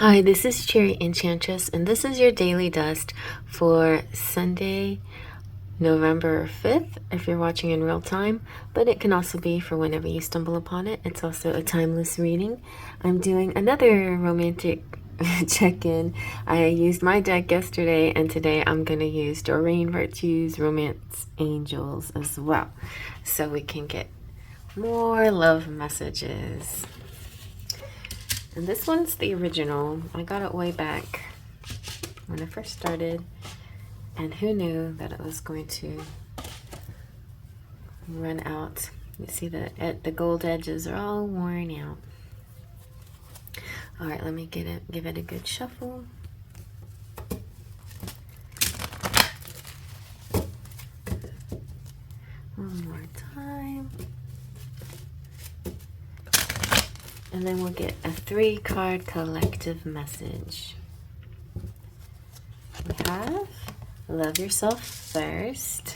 Hi, this is Cherry Enchantress, and this is your daily dust for Sunday, November 5th, if you're watching in real time, but it can also be for whenever you stumble upon it. It's also a timeless reading. I'm doing another romantic check-in. I used my deck yesterday, and today I'm going to use Doreen Virtue's Romance Angels as well, so we can get more love messages. And this one's the original. I got it way back when I first started. And who knew that it was going to run out. You see the gold edges are all worn out. All right, let me give it a good shuffle. One more time. And then we'll get a 3-card collective message. We have love yourself first.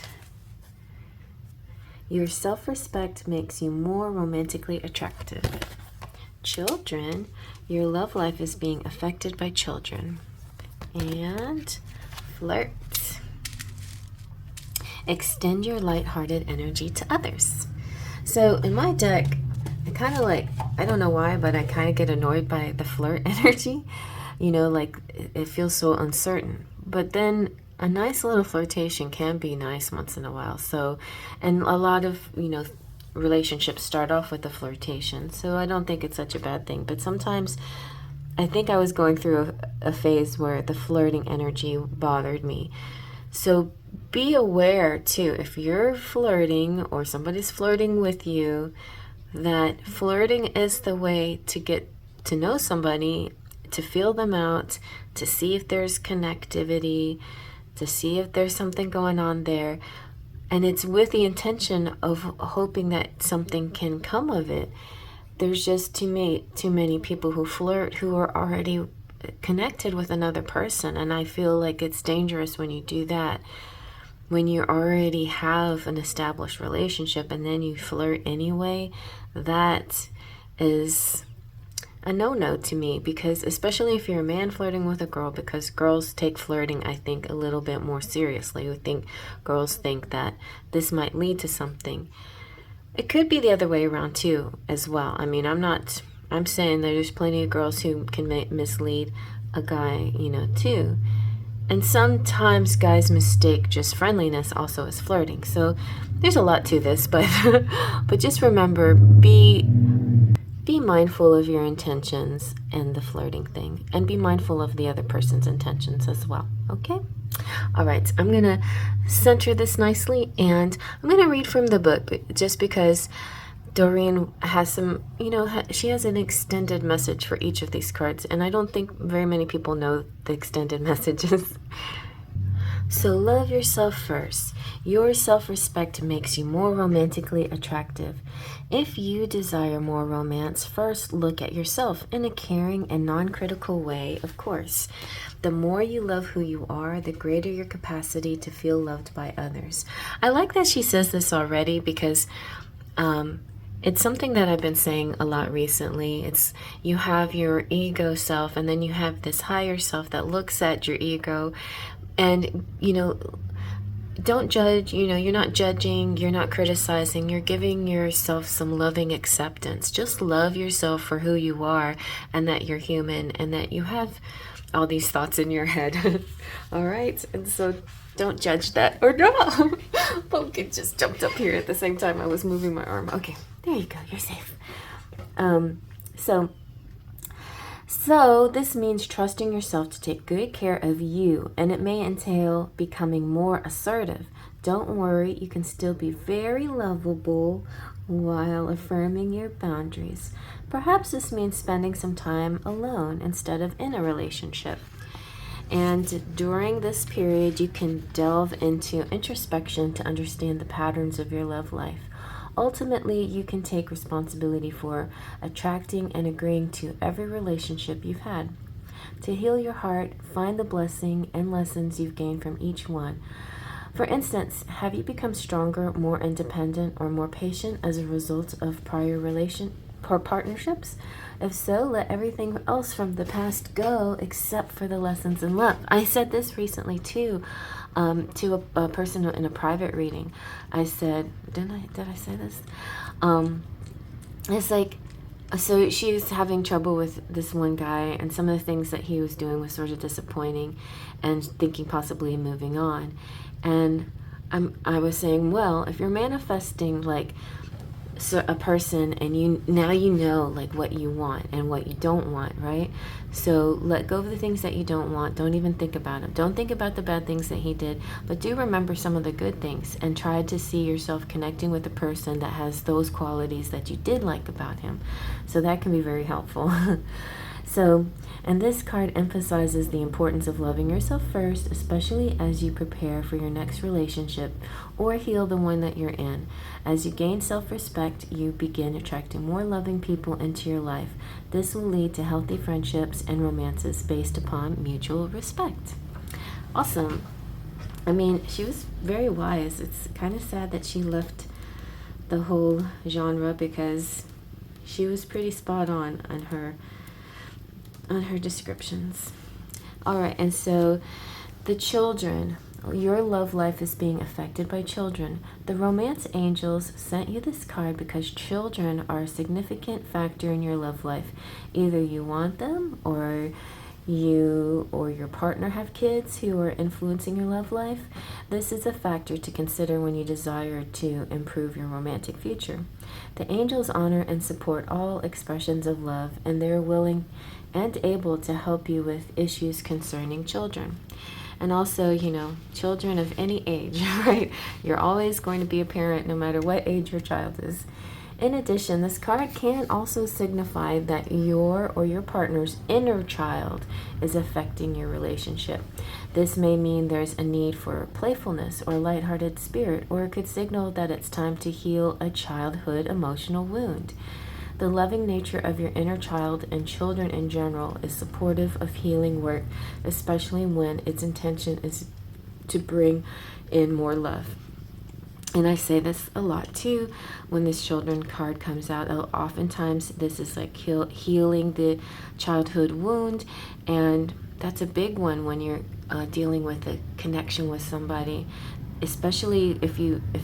Your self-respect makes you more romantically attractive. Children, your love life is being affected by children. And flirt. Extend your lighthearted energy to others. So in my deck, I kind of I don't know why, but I kind of get annoyed by the flirt energy. You know, like it feels so uncertain. But then a nice little flirtation can be nice once in a while. So, and a lot of, relationships start off with a flirtation. So I don't think it's such a bad thing. But sometimes I think I was going through a phase where the flirting energy bothered me. So be aware too, if you're flirting or somebody's flirting with you, that flirting is the way to get to know somebody, to feel them out, to see if there's connectivity, to see if there's something going on there. And it's with the intention of hoping that something can come of it. There's just too many people who flirt who are already connected with another person. And I feel like it's dangerous when you do that. When you already have an established relationship and then you flirt anyway, that is a no-no to me, because especially if you're a man flirting with a girl, because girls take flirting, I think, a little bit more seriously. Girls think that this might lead to something. It could be the other way around too, as well. I mean, I'm saying that there's plenty of girls who can mislead a guy, too. And sometimes guys mistake just friendliness also as flirting. So there's a lot to this, but but just remember, be mindful of your intentions and the flirting thing, and be mindful of the other person's intentions as well. Okay? All right, I'm going to center this nicely, and I'm going to read from the book just because Doreen has some, she has an extended message for each of these cards, and I don't think very many people know the extended messages. So love yourself first. Your self-respect makes you more romantically attractive. If you desire more romance, first look at yourself in a caring and non-critical way, of course. The more you love who you are, the greater your capacity to feel loved by others. I like that she says this already, because it's something that I've been saying a lot recently. It's you have your ego self, and then you have this higher self that looks at your ego. And, don't judge, you're not judging, you're not criticizing, you're giving yourself some loving acceptance. Just love yourself for who you are, and that you're human, and that you have all these thoughts in your head. All right? And so don't judge that. Or no! Pumpkin just jumped up here at the same time I was moving my arm. Okay, there you go, you're safe. So this means trusting yourself to take good care of you, and it may entail becoming more assertive. Don't worry, you can still be very lovable while affirming your boundaries. Perhaps this means spending some time alone instead of in a relationship. And during this period, you can delve into introspection to understand the patterns of your love life. Ultimately, you can take responsibility for attracting and agreeing to every relationship you've had. To heal your heart, find the blessing and lessons you've gained from each one. For instance, have you become stronger, more independent, or more patient as a result of prior partnerships? If so, let everything else from the past go except for the lessons in love. I said this recently too, to a person in a private reading. I said, did I say this? It's like, so she was having trouble with this one guy, and some of the things that he was doing was sort of disappointing, and thinking possibly moving on. And I was saying, well, if you're manifesting like a person, and you know like what you want and what you don't want, right? So let go of the things that you don't want. Don't even think about them. Don't think about the bad things that he did, but do remember some of the good things, and try to see yourself connecting with a person that has those qualities that you did like about him. So that can be very helpful. So, and this card emphasizes the importance of loving yourself first, especially as you prepare for your next relationship or heal the one that you're in. As you gain self-respect, you begin attracting more loving people into your life. This will lead to healthy friendships and romances based upon mutual respect. Awesome. I mean, she was very wise. It's kind of sad that she left the whole genre, because she was pretty spot on her descriptions. All right, and so the children, your love life is being affected by children. The romance angels sent you this card because children are a significant factor in your love life. Either you want them, or you or your partner have kids who are influencing your love life. This is a factor to consider when you desire to improve your romantic future. The angels honor and support all expressions of love, and they're willing and able to help you with issues concerning children. And also, you know, children of any age, right? You're always going to be a parent no matter what age your child is. In addition, this card can also signify that your or your partner's inner child is affecting your relationship. This may mean there's a need for playfulness or lighthearted spirit, or it could signal that it's time to heal a childhood emotional wound. The loving nature of your inner child and children in general is supportive of healing work, especially when its intention is to bring in more love. And I say this a lot too when this children card comes out. Oftentimes this is like healing the childhood wound, and that's a big one when you're dealing with a connection with somebody, especially if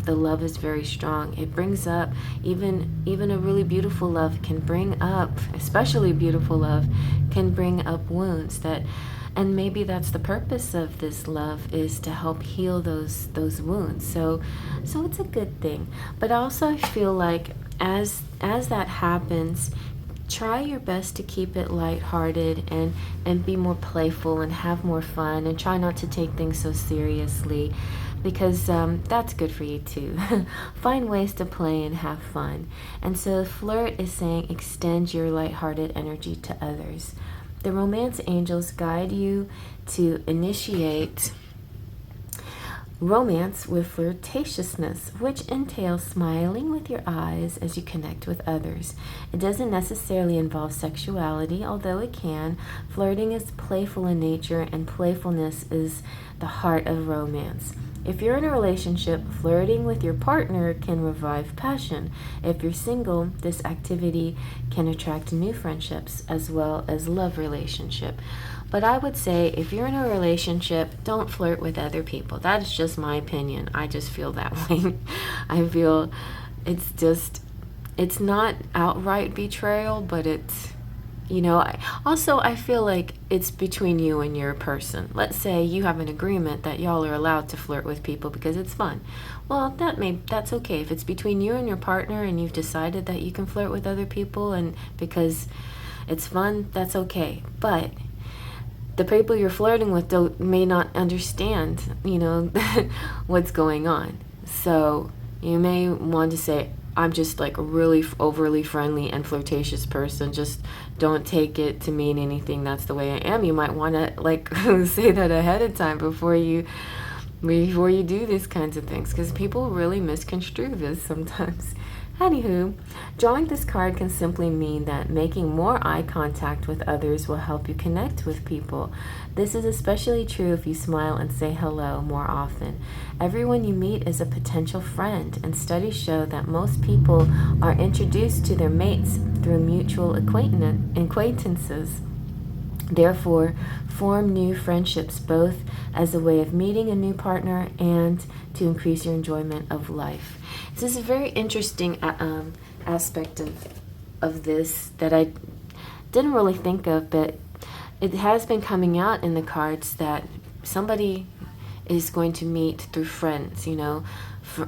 the love is very strong. It brings up, even a really beautiful love can bring up, especially beautiful love can bring up wounds that. And maybe that's the purpose of this love, is to help heal those wounds. So it's a good thing. But also I feel like as that happens, try your best to keep it lighthearted and be more playful and have more fun, and try not to take things so seriously, because that's good for you too. Find ways to play and have fun. And so FLIRT is saying extend your lighthearted energy to others. The romance angels guide you to initiate romance with flirtatiousness, which entails smiling with your eyes as you connect with others. It doesn't necessarily involve sexuality, although it can. Flirting is playful in nature, and playfulness is the heart of romance. If you're in a relationship, flirting with your partner can revive passion. If you're single, this activity can attract new friendships as well as love relationship. But I would say if you're in a relationship, don't flirt with other people. That is just my opinion. I just feel that way. I feel it's not outright betrayal, but it's, I feel like it's between you and your person. Let's say you have an agreement that y'all are allowed to flirt with people because it's fun. Well, that's okay. If it's between you and your partner and you've decided that you can flirt with other people and because it's fun, that's okay. But the people you're flirting with may not understand, what's going on. So you may want to say, I'm just like a really overly friendly and flirtatious person. Just don't take it to mean anything. That's the way I am. You might want to say that ahead of time before you do these kinds of things, because people really misconstrue this sometimes. Anywho, drawing this card can simply mean that making more eye contact with others will help you connect with people. This is especially true if you smile and say hello more often. Everyone you meet is a potential friend, and studies show that most people are introduced to their mates through mutual acquaintances. Therefore, form new friendships both as a way of meeting a new partner and to increase your enjoyment of life. This is a very interesting aspect of this that I didn't really think of, but it has been coming out in the cards that somebody is going to meet through friends, you know,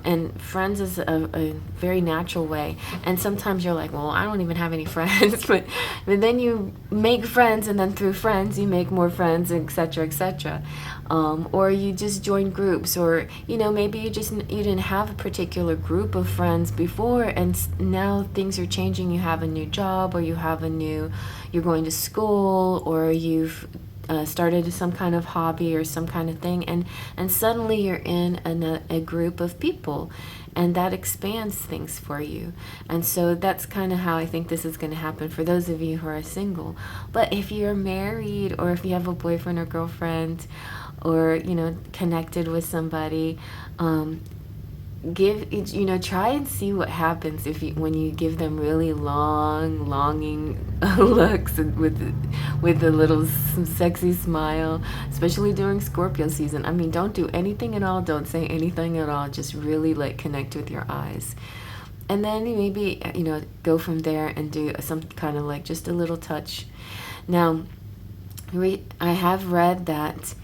and friends is a very natural way. And sometimes you're like, well, I don't even have any friends, but then you make friends, and then through friends you make more friends, etc., etc. Or you just join groups, or you know, maybe you didn't have a particular group of friends before, and now things are changing. You have a new job, or you're going to school, or you've started some kind of hobby or some kind of thing, and suddenly you're in a group of people, and that expands things for you. And so that's kind of how I think this is going to happen for those of you who are single. But if you're married, or if you have a boyfriend or girlfriend, or you know, connected with somebody, try and see what happens when you give them really longing looks with a little sexy smile, especially during Scorpio season. I mean, don't do anything at all, don't say anything at all, just really like connect with your eyes. And then maybe, you know, go from there and do some kind of like just a little touch. Now, I have read that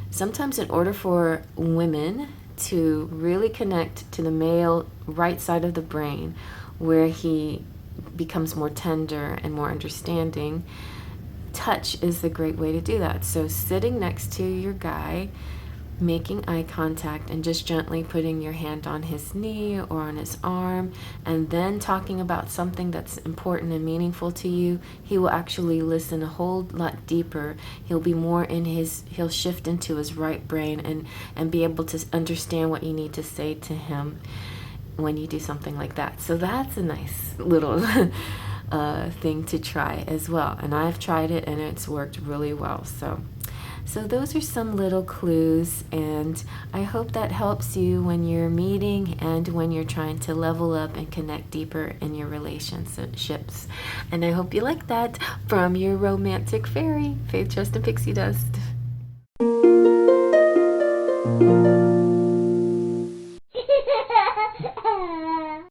sometimes in order for women to really connect to the male right side of the brain, where he becomes more tender and more understanding, touch is the great way to do that. So sitting next to your guy, making eye contact, and just gently putting your hand on his knee or on his arm, and then talking about something that's important and meaningful to you, he will actually listen a whole lot deeper. He'll shift into his right brain and be able to understand what you need to say to him when you do something like that. So that's a nice little thing to try as well. And I've tried it, and it's worked really well. So those are some little clues, and I hope that helps you when you're meeting and when you're trying to level up and connect deeper in your relationships. And I hope you like that from your romantic fairy, Faith, Trust, and Pixie Dust.